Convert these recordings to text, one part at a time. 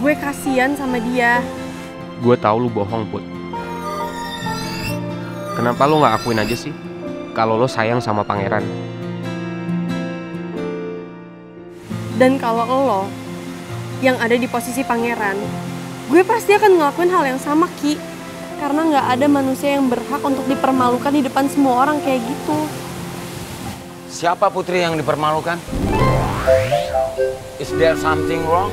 Gue kasihan sama dia. Gue tahu lu bohong, Put. Kenapa lu nggak akuin aja sih kalau lu sayang sama pangeran? Dan kalau lo yang ada di posisi pangeran, gue pasti akan ngelakuin hal yang sama, Ki. Karena nggak ada manusia yang berhak untuk dipermalukan di depan semua orang kayak gitu. Siapa Putri yang dipermalukan? Is there something wrong?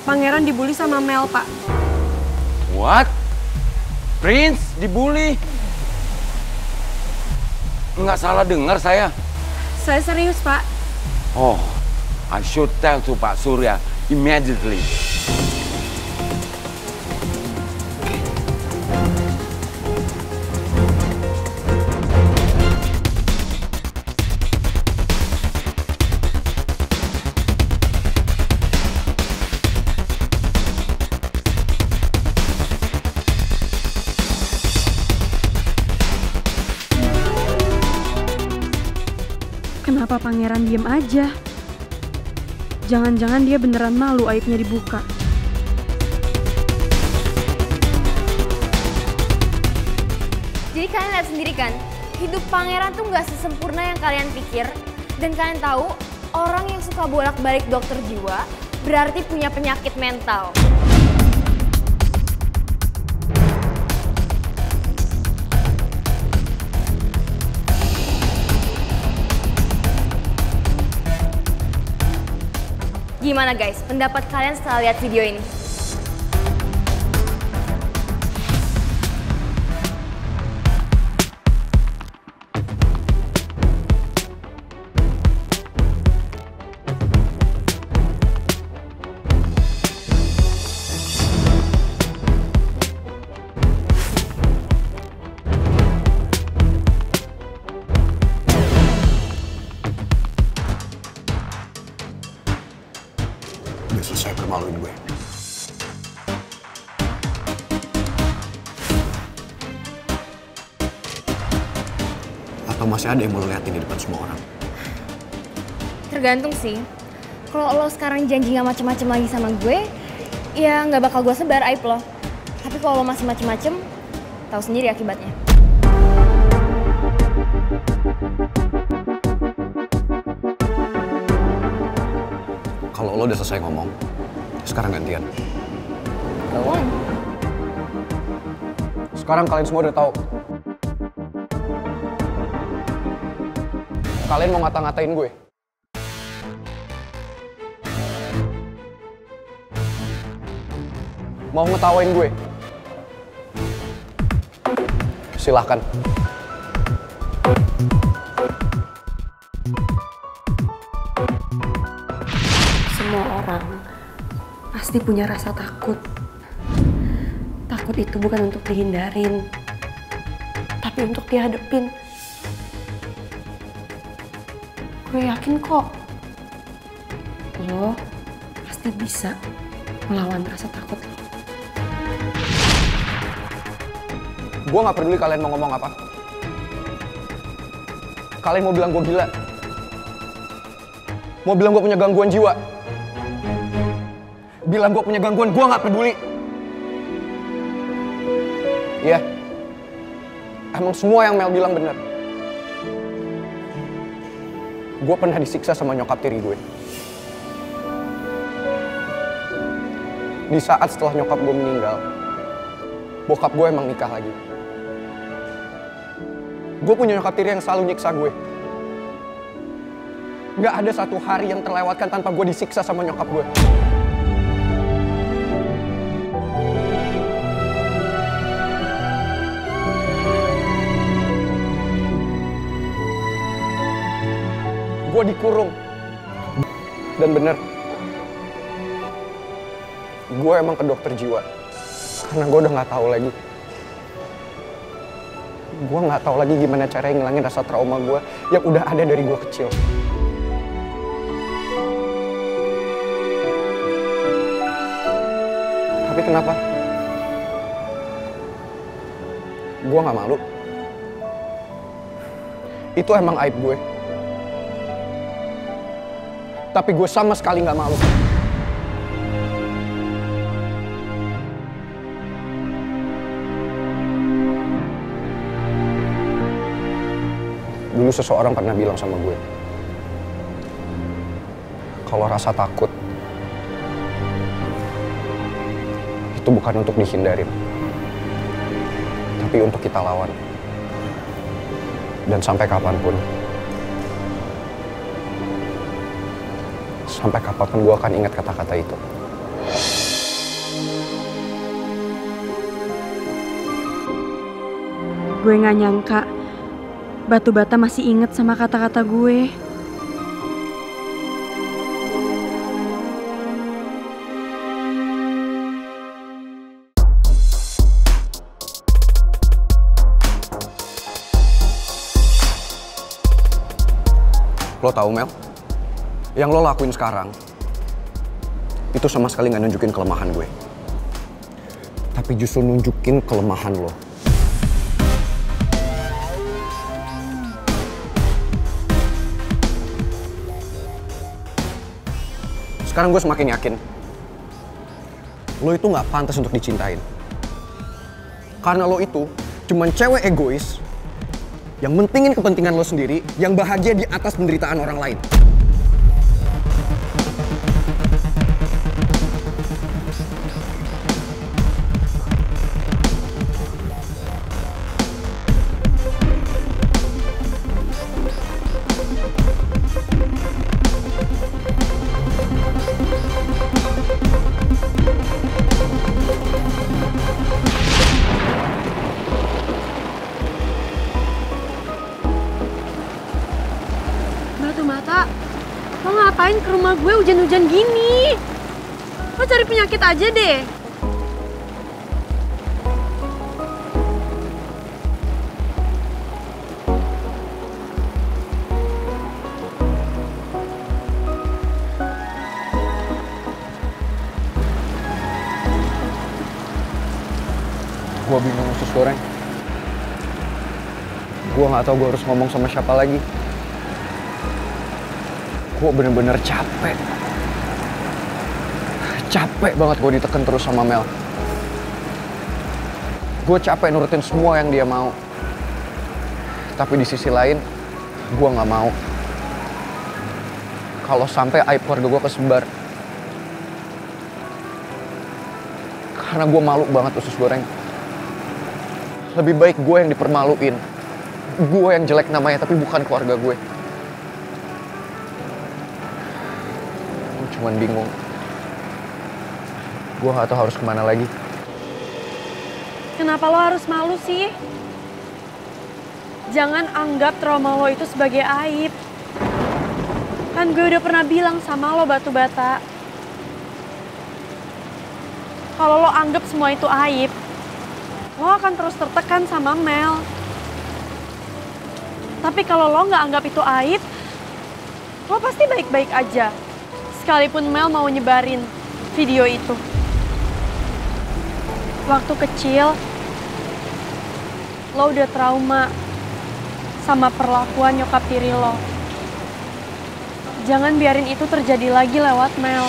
Pangeran dibully sama Mel, Pak. What? Prince dibully? Nggak salah dengar saya. Saya serius, Pak. Oh, I should tell to Pak Surya immediately. Kenapa pangeran diem aja? Jangan-jangan dia beneran malu aibnya dibuka. Jadi kalian lihat sendiri kan, hidup pangeran tuh nggak sesempurna yang kalian pikir. Dan kalian tahu, orang yang suka bolak-balik dokter jiwa berarti punya penyakit mental. Gimana guys, pendapat kalian setelah lihat video ini? Udah selesai permaluin gue. Atau masih ada yang mau lo liatin di depan semua orang? Tergantung sih. Kalau lo sekarang janji gak macem-macem lagi sama gue, ya nggak bakal gue sebar aib lo. Tapi kalau lo masih macem-macem, tahu sendiri akibatnya. Kalau lo udah selesai ngomong, sekarang gantian. Go on. Sekarang kalian semua udah tahu. Kalian mau ngata-ngatain gue. Mau ngetawain gue. Silahkan. Semua orang pasti punya rasa takut. Takut itu bukan untuk dihindarin, tapi untuk dihadepin. Gue yakin kok, lo pasti bisa melawan rasa takut lo. Gue gak peduli kalian mau ngomong apa. Kalian mau bilang gue gila. Mau bilang gue punya gangguan jiwa. Bilang gue punya gangguan, gue gak peduli. Iya. Emang semua yang Mel bilang benar. Gue pernah disiksa sama nyokap tiri gue. Di saat setelah nyokap gue meninggal, bokap gue emang nikah lagi. Gue punya nyokap tiri yang selalu nyiksa gue. Gak ada satu hari yang terlewatkan tanpa gue disiksa sama nyokap gue. Gue dikurung. Dan bener, gue emang ke dokter jiwa. Karena gue udah gak tahu lagi. Gue gak tahu lagi gimana cara ngilangin rasa trauma gue yang udah ada dari gue kecil. Tapi kenapa? Gue gak malu. Itu emang aib gue. Tapi gue sama sekali nggak malu. Dulu seseorang pernah bilang sama gue, kalau rasa takut itu bukan untuk dihindarin, tapi untuk kita lawan. Dan sampai kapanpun gue akan ingat kata-kata itu. Gue gak nyangka Batu Bata masih inget sama kata-kata gue. Lo tahu Mel, yang lo lakuin sekarang itu sama sekali nggak nunjukin kelemahan gue, tapi justru nunjukin kelemahan lo. Sekarang gue semakin yakin lo itu nggak pantas untuk dicintain, karena lo itu cuman cewek egois yang mentingin kepentingan lo sendiri, yang bahagia di atas penderitaan orang lain. Batu Bata, lo ngapain ke rumah gue hujan-hujan gini? Lo cari penyakit aja deh. Gue bingung usus goreng. Gue nggak tahu gue harus ngomong sama siapa lagi. Gue bener-bener capek. Capek banget gue diteken terus sama Mel. Gue capek nurutin semua yang dia mau. Tapi di sisi lain, gue nggak mau kalau sampai aib keluarga gue kesebar. Karena gue malu banget usus goreng. Lebih baik gue yang dipermaluin. Gue yang jelek namanya, tapi bukan keluarga gue. Gue cuman bingung. Gue gak tahu harus kemana lagi. Kenapa lo harus malu sih? Jangan anggap trauma lo itu sebagai aib. Kan gue udah pernah bilang sama lo, Batu Bata. Kalau lo anggap semua itu aib, lo akan terus tertekan sama Mel. Tapi kalau lo nggak anggap itu aib, lo pasti baik-baik aja. Sekalipun Mel mau nyebarin video itu. Waktu kecil, lo udah trauma sama perlakuan nyokap tiri lo. Jangan biarin itu terjadi lagi lewat Mel.